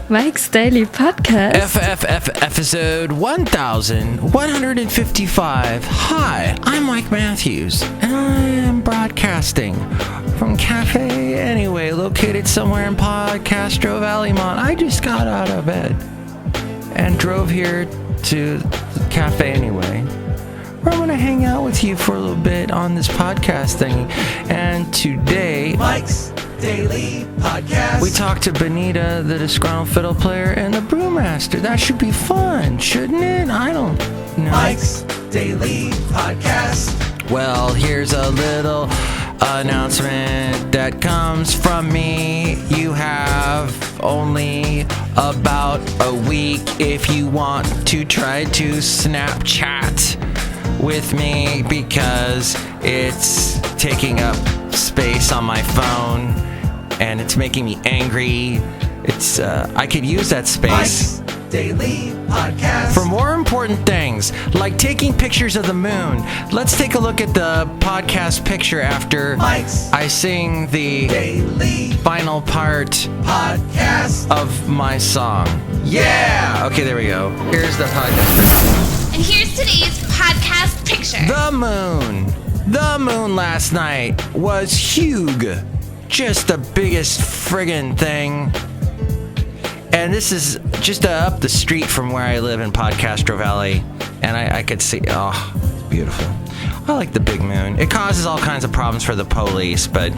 Mike's Daily Podcast. Episode 1155. Hi, I'm Mike Matthews, and I am broadcasting from Cafe Anyway, located somewhere in Podcastro Valleymont. I just got out of bed and drove here to the Cafe Anyway, where I'm going to hang out with you for a little bit on this podcast thing. And today, Mike's Daily Podcast, we talked to Benita, the Disgruntled Fiddle Player, and the Brewmaster. That should be fun, shouldn't it? I don't know. Mike's Daily Podcast. Well, here's a little announcement that comes from me. You have only about a week if you want to try to Snapchat with me, because it's taking up space on my phone and it's making me angry. It's I could use that space Mike's Daily Podcast for more important things, like taking pictures of the moon. Let's take a look at the podcast picture after Mike's I sing the Daily final part Podcast of my song. Yeah! Okay, there we go. Here's the podcast picture. And here's today's podcast picture. The moon. The moon last night was huge. Just the biggest friggin' thing. And this is just up the street from where I live in Podcastro Valley. And I could see, oh, it's beautiful. I like the big moon. It causes all kinds of problems for the police, but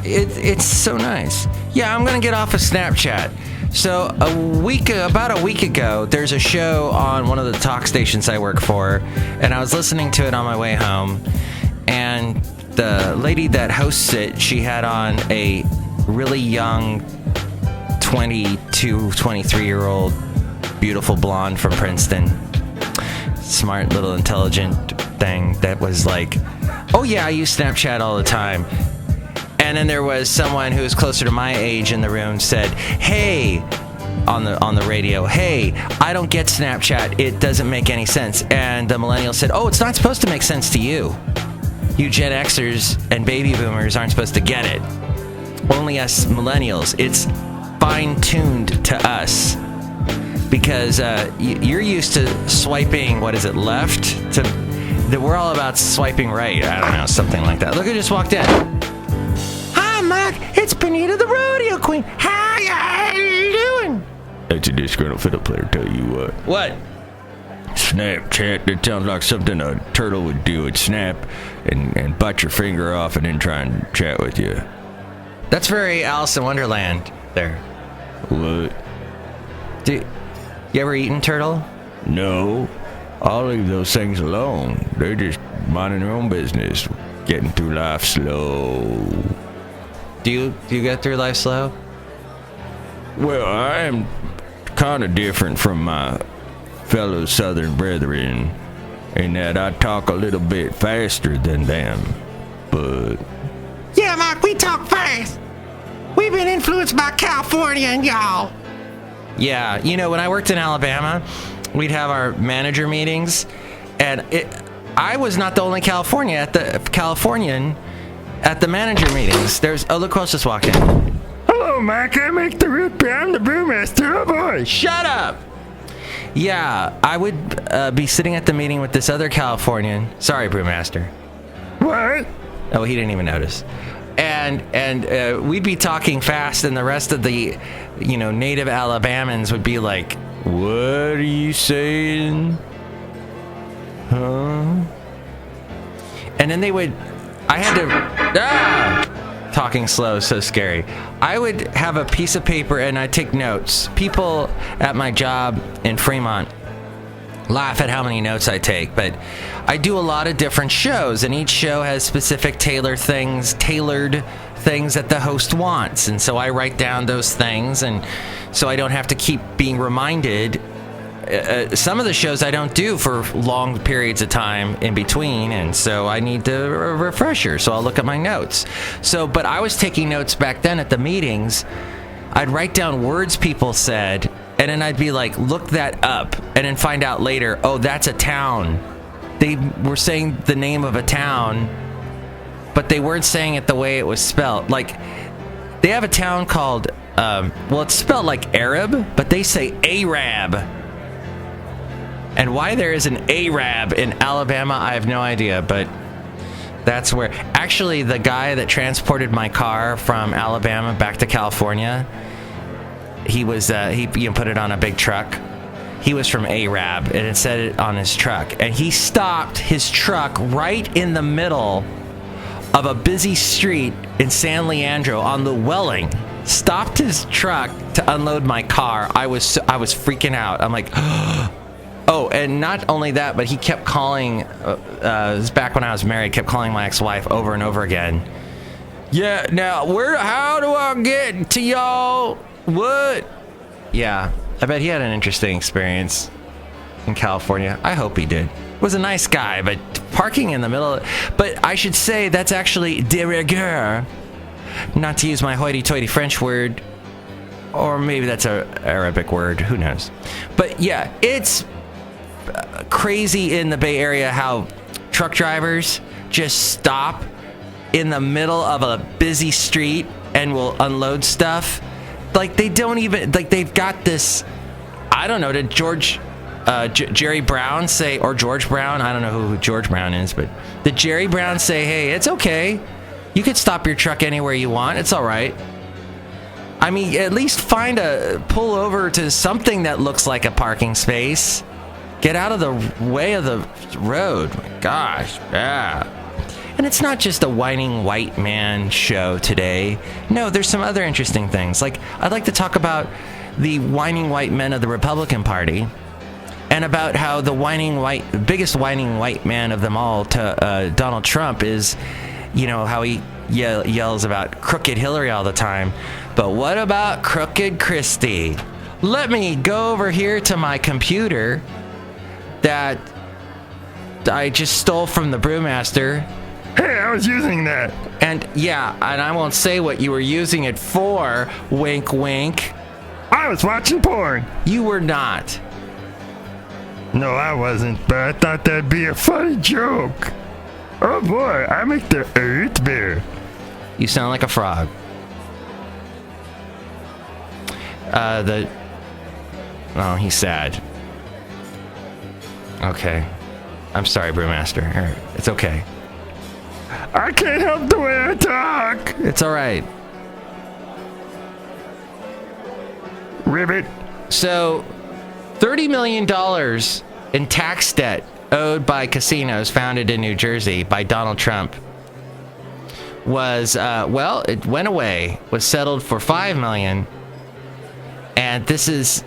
it's so nice. Yeah, I'm going to get off of Snapchat. So about a week ago, there's a show on one of the talk stations I work for, and I was listening to it on my way home, and the lady that hosts it, she had on a really young 22, 23-year-old beautiful blonde from Princeton. Smart little intelligent thing that was like, oh yeah, I use Snapchat all the time. And then there was someone who was closer to my age in the room said, hey, on the radio, hey, I don't get Snapchat. It doesn't make any sense. And the millennial said, oh, it's not supposed to make sense to you. You Gen Xers and baby boomers aren't supposed to get it. Only us millennials. It's fine-tuned to us. Because you're used to swiping, left? We're all about swiping right. I don't know, something like that. Look, I just walked in. Hi, Mike. It's Benita, the rodeo queen. How you doing? It's a disgruntled fiddle player, tell you what. What? Snapchat, that sounds like something a turtle would do. It'd snap and bite your finger off and then try and chat with you. That's very Alice in Wonderland there. What? You ever eaten turtle? No. I'll leave those things alone. They're just minding their own business, getting through life slow. Do you get through life slow? Well, I am kind of different from my fellow southern brethren in that I talk a little bit faster than them, but... Yeah, Mike, we talk fast. We've been influenced by California and y'all. Yeah, when I worked in Alabama, we'd have our manager meetings, and I was not the only Californian at the manager meetings. Look who else just walked in. Hello, Mike. I make the root beer. I'm the brewmaster. Oh, boy. Shut up. Yeah, I would be sitting at the meeting with this other Californian. Sorry, Brewmaster. What? Oh, he didn't even notice. And we'd be talking fast, and the rest of the, native Alabamans would be like, what are you saying? Huh? And then talking slow, so scary. I would have a piece of paper and I'd take notes. People at my job in Fremont laugh at how many notes I take, but I do a lot of different shows, and each show has specific tailored things that the host wants, and so I write down those things, and so I don't have to keep being reminded. Some of the shows I don't do for long periods of time in between, and so I need a refresher, so I'll look at my notes. But I was taking notes back then at the meetings. I'd write down words people said, and then I'd be like, look that up, and then find out later, oh, that's a town. They were saying the name of a town, but they weren't saying it the way it was spelled. Like, They have a town called, well, it's spelled like Arab, but they say Arab. And why there is an Arab in Alabama, I have no idea, but that's where... Actually, the guy that transported my car from Alabama back to California, he was, he put it on a big truck. He was from Arab, and it said it on his truck. And he stopped his truck right in the middle of a busy street in San Leandro on the Welling. Stopped his truck to unload my car. I was freaking out. I'm like... Oh, and not only that, but he kept calling, this is back when I was married, kept calling my ex-wife over and over again. Yeah, now, how do I get to y'all? What? Yeah, I bet he had an interesting experience in California. I hope he did. Was a nice guy, but parking in the middle, but I should say that's actually de rigueur, not to use my hoity-toity French word, or maybe that's an Arabic word, who knows. But yeah, it's crazy in the Bay Area how truck drivers just stop in the middle of a busy street and will unload stuff. Like they don't even, like they've got this, I don't know, did Jerry Brown say, or George Brown, I don't know who George Brown is, but did Jerry Brown say, hey, it's okay, you could stop your truck anywhere you want, it's all right? I mean, at least pull over to something that looks like a parking space. Get out of the way of the road. My gosh, yeah. And it's not just a whining white man show today. No, there's some other interesting things. Like, I'd like to talk about the whining white men of the Republican Party, and about how the biggest whining white man of them all, to Donald Trump, is, you know, how he yells about crooked Hillary all the time. But what about crooked Christie? Let me go over here to my computer that I just stole from the Brewmaster. Hey, I was using that. And yeah, and I won't say what you were using it for, wink wink. I was watching porn. You were not. No, I wasn't, but I thought that'd be a funny joke. Oh boy, I make the earth beer. You sound like a frog. Oh, he's sad. Okay. I'm sorry, Brewmaster. All right. It's okay. I can't help the way I talk. It's all right. Ribbit. So, $30 million in tax debt owed by casinos founded in New Jersey by Donald Trump was, it went away, was settled for $5 million. And this is,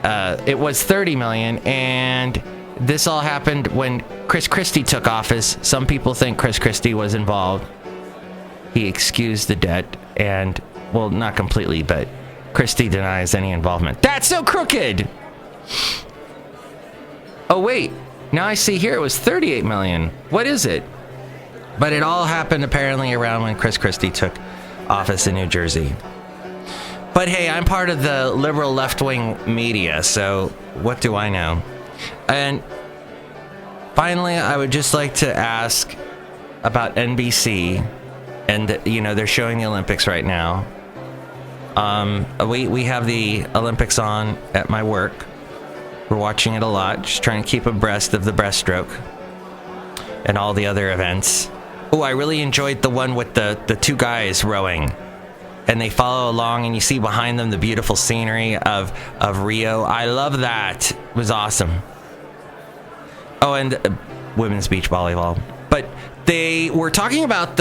it was $30 million, and this all happened when Chris Christie took office. Some people think Chris Christie was involved. He excused the debt, and, well, not completely, but Christie denies any involvement. That's so crooked! Oh, wait. Now I see here it was $38 million. What is it? But it all happened apparently around when Chris Christie took office in New Jersey. But hey, I'm part of the liberal left-wing media, so what do I know? And finally, I would just like to ask about NBC, and you know, they're showing the Olympics right now. We have the Olympics on at my work. We're watching it a lot, just trying to keep abreast of the breaststroke and all the other events. Oh, I really enjoyed the one with the two guys rowing. And they follow along, and you see behind them the beautiful scenery of Rio. I love that. It was awesome. Oh, and women's beach volleyball. But they were talking about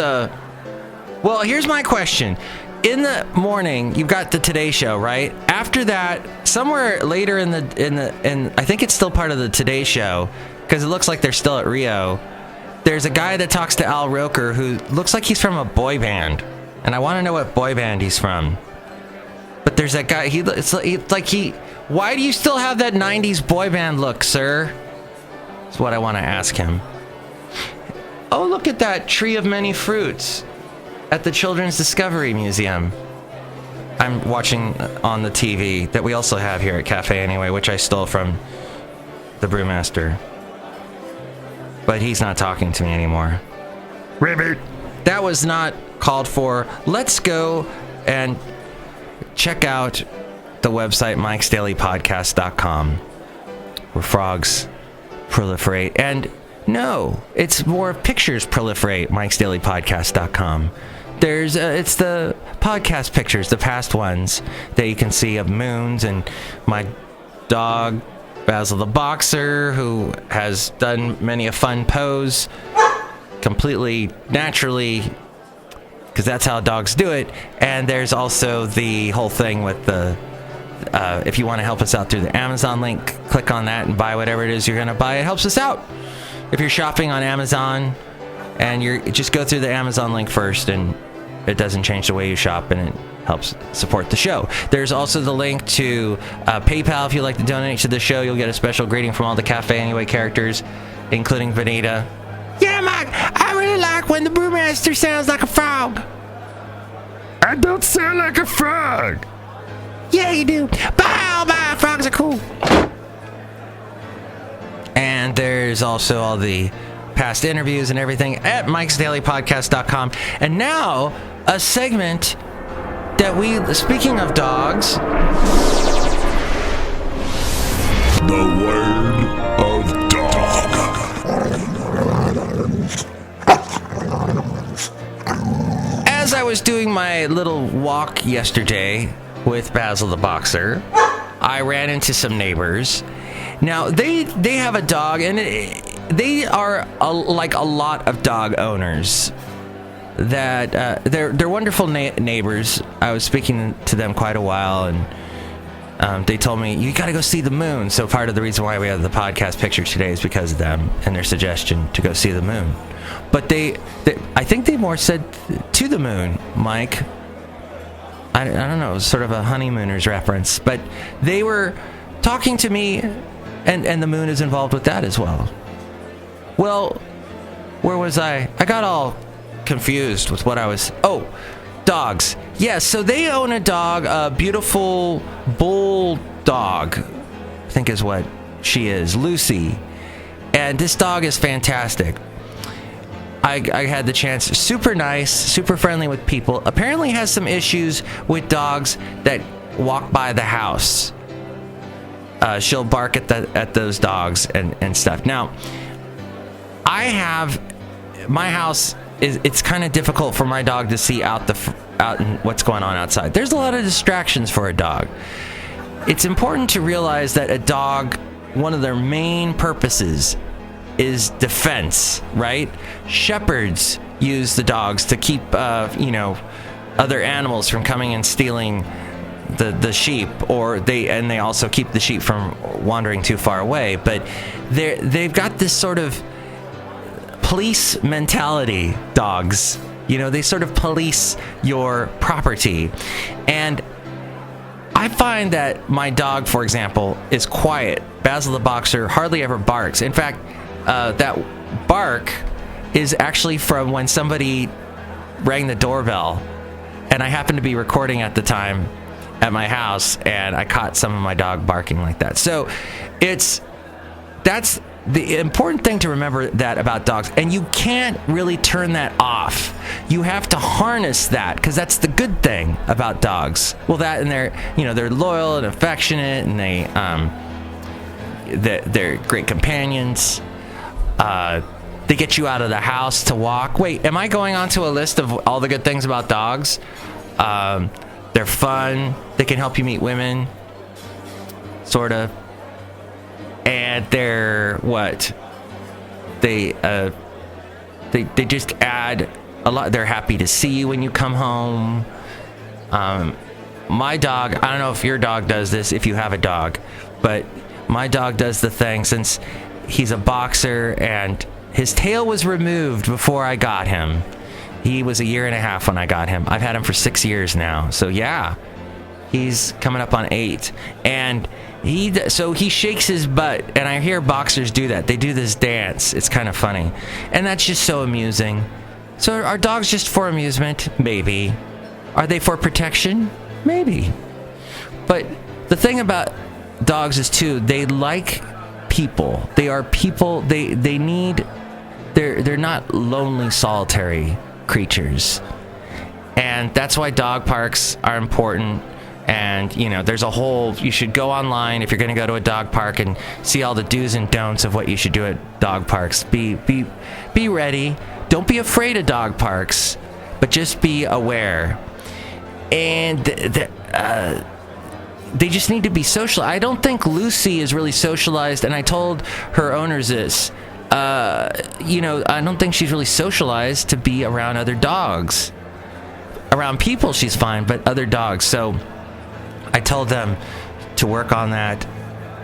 well, here's my question. In the morning, you've got the Today Show, right? After that, somewhere later in I think it's still part of the Today Show, because it looks like they're still at Rio. There's a guy that talks to Al Roker who looks like he's from a boy band. And I want to know what boy band he's from. But there's that guy, why do you still have that 90s boy band look, sir? That's what I want to ask him. Oh, look at that tree of many fruits at the Children's Discovery Museum. I'm watching on the TV that we also have here at Cafe Anyway, which I stole from the Brewmaster. But he's not talking to me anymore. Ribbit. That was not called for. Let's go And check out the website, mikesdailypodcast.com, where frogs proliferate. And no, it's more pictures proliferate, mikesdailypodcast.com. There's it's the podcast pictures, the past ones that you can see of moons and my dog Basil the Boxer, who has done many a fun pose completely naturally, because that's how dogs do it. And there's also the whole thing with the if you want to help us out through the Amazon link, click on that and buy whatever it is you're gonna buy. It helps us out. If you're shopping on Amazon and you just go through the Amazon link first, and it doesn't change the way you shop, and it helps support the show. There's also the link to PayPal. If you'd like to donate to the show, you'll get a special greeting from all the Cafe Anyway characters, including Benita. Yeah, Mike, I really like when the Brewmaster sounds like a frog. I don't sound like a frog. Yeah, you do. Bye, frogs are cool. And there's also all the past interviews and everything at mikesdailypodcast.com. And now, a segment that speaking of dogs, the word of dog. As I was doing my little walk yesterday with Basil the Boxer, I ran into some neighbors. Now, they have a dog, and they are like a lot of dog owners. That they're wonderful neighbors. I was speaking to them quite a while, and they told me, you got to go see the moon. So part of the reason why we have the podcast picture today is because of them and their suggestion to go see the moon. But I think they more said to the moon, Mike. I don't know, it was sort of a honeymooners reference. But they were talking to me, and the moon is involved with that as well. Well, where was I? I got all confused with what I was... Oh, dogs. Yes, so they own a dog, a beautiful bulldog, I think is what she is, Lucy. And this dog is fantastic. I had the chance. Super nice, super friendly with people. Apparently has some issues with dogs that walk by the house. She'll bark at those dogs and stuff. Now, my house it's kind of difficult for my dog to see out in what's going on outside. There's a lot of distractions for a dog. It's important to realize that a dog, one of their main purposes is defense, right? Shepherds use the dogs to keep, other animals from coming and stealing the sheep, or they also keep the sheep from wandering too far away. But they've got this sort of police mentality, dogs. They sort of police your property. And I find that my dog, for example, is quiet. Basil the Boxer hardly ever barks. In fact, that bark is actually from when somebody rang the doorbell, and I happened to be recording at the time at my house, and I caught some of my dog barking like that. So that's the important thing to remember that about dogs, and you can't really turn that off. You have to harness that, because that's the good thing about dogs. Well, that, and they're loyal and affectionate, and they're great companions. They get you out of the house to walk. Wait, am I going on to a list of all the good things about dogs? They're fun. They can help you meet women, sort of. And they're what? They just add a lot. They're happy to see you when you come home. My dog, I don't know if your dog does this, if you have a dog, but my dog does the thing, since he's a boxer and his tail was removed before I got him. He was 1.5 years when I got him. I've had him for 6 years now. So yeah, he's coming up on 8. And he shakes his butt, and I hear boxers do that. They do this dance. It's kind of funny. And that's just so amusing. So are dogs just for amusement? Maybe. Are they for protection? Maybe. But the thing about dogs is, too, they like people. They are people. They're not lonely, solitary creatures. And that's why dog parks are important. And, you know, there's a whole, you should go online if you're going to go to a dog park and see all the do's and don'ts of what you should do at dog parks. Be ready. Don't be afraid of dog parks, but just be aware. And they just need to be social. I don't think Lucy is really socialized, and I told her owners this. You know, I don't think she's really socialized to be around other dogs. Around people, she's fine, but other dogs. So I told them to work on that.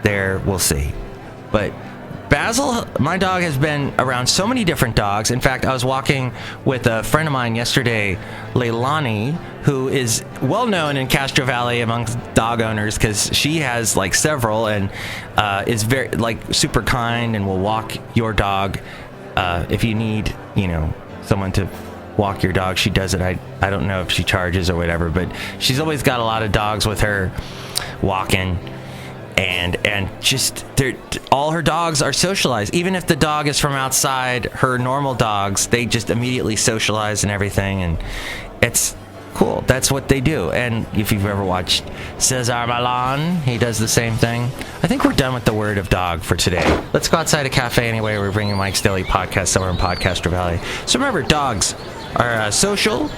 There, we'll see. But Basil, my dog, has been around so many different dogs. In fact, I was walking with a friend of mine yesterday, Leilani, who is well known in Castro Valley amongst dog owners because she has like several and is very like super kind and will walk your dog if you need, you know, someone to walk your dog. She does it. I don't know if she charges or whatever, but she's always got a lot of dogs with her walking. And just all her dogs are socialized. Even if the dog is from outside her normal dogs, they just immediately socialize and everything, and it's cool. That's what they do. And if you've ever watched Cesar Millan, he does the same thing. I think we're done with the word of dog for today. Let's go outside a cafe anyway. We're bringing Mike's Daily Podcast somewhere in Podcaster Valley. So remember, dogs are social.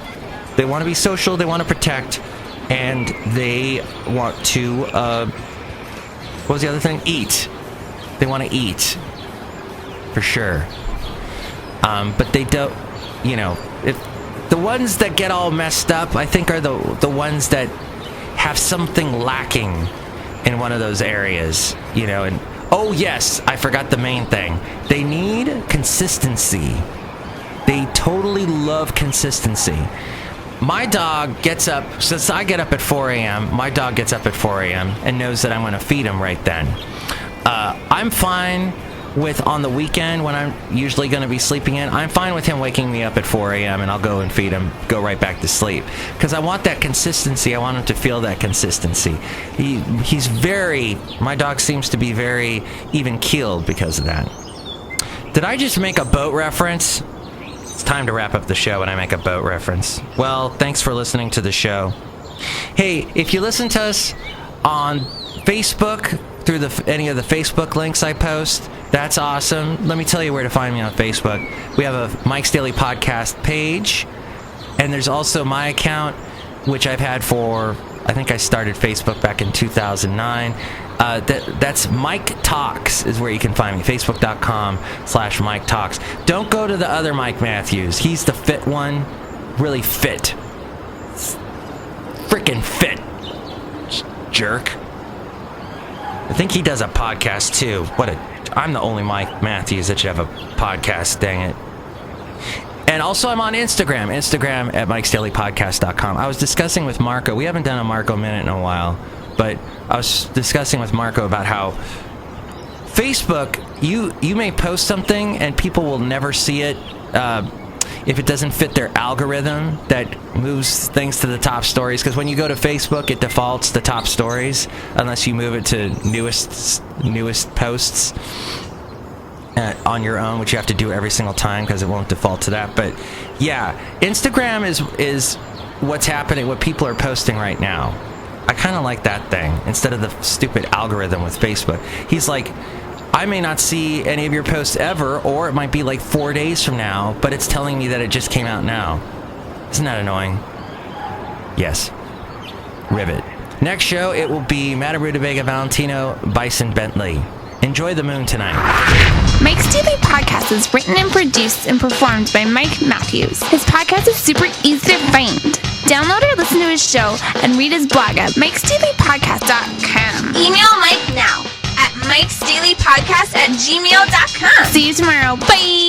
They want to be social. They want to protect, and they want to what was the other thing? Eat. They want to eat. For sure. But they don't, you know, if the ones that get all messed up, I think, are the ones that have something lacking in one of those areas, you know. And oh yes, I forgot the main thing. They need consistency. They totally love consistency. My dog gets up, since I get up at 4 a.m., my dog gets up at 4 a.m. and knows that I'm going to feed him right then. I'm fine with, on the weekend when I'm usually going to be sleeping in, I'm fine with him waking me up at 4 a.m. and I'll go and feed him, go right back to sleep. Because I want that consistency. I want him to feel that consistency. My dog seems to be very even-keeled because of that. Did I just make a boat reference? It's time to wrap up the show when I make a boat reference. Well, thanks for listening to the show. Hey, if you listen to us on Facebook through any of the Facebook links I post, that's awesome. Let me tell you where to find me on Facebook. We have a Mike's Daily Podcast page, and there's also my account, which I've had for, I think I started Facebook back in 2009. That's Mike Talks is where you can find me. Facebook.com/Mike Talks. Don't go to the other Mike Matthews. He's the fit one. Really fit. Freaking fit. Jerk. I think he does a podcast too. I'm the only Mike Matthews that should have a podcast, dang it. And also I'm on Instagram at mikesdailypodcast.com. I was discussing with Marco. We haven't done a Marco Minute in a while. But I was discussing with Marco about how Facebook, you may post something and people will never see it if it doesn't fit their algorithm that moves things to the top stories. Because when you go to Facebook, it defaults to top stories unless you move it to newest posts on your own, which you have to do every single time because it won't default to that. But yeah, Instagram is what's happening, what people are posting right now. I kind of like that thing instead of the stupid algorithm with Facebook. He's like, I may not see any of your posts ever, or it might be like 4 days from now, but it's telling me that it just came out now. Isn't that annoying? Yes. Rivet. Next show, it will be Madame Rootabega, Valentino, Bison Bentley. Enjoy the moon tonight. Mike's Daily Podcast is written and produced and performed by Mike Matthews. His podcast is super easy to find. Download or listen to his show and read his blog at mikesdailypodcast.com. Email Mike now at mikesdailypodcast@gmail.com. See you tomorrow. Bye!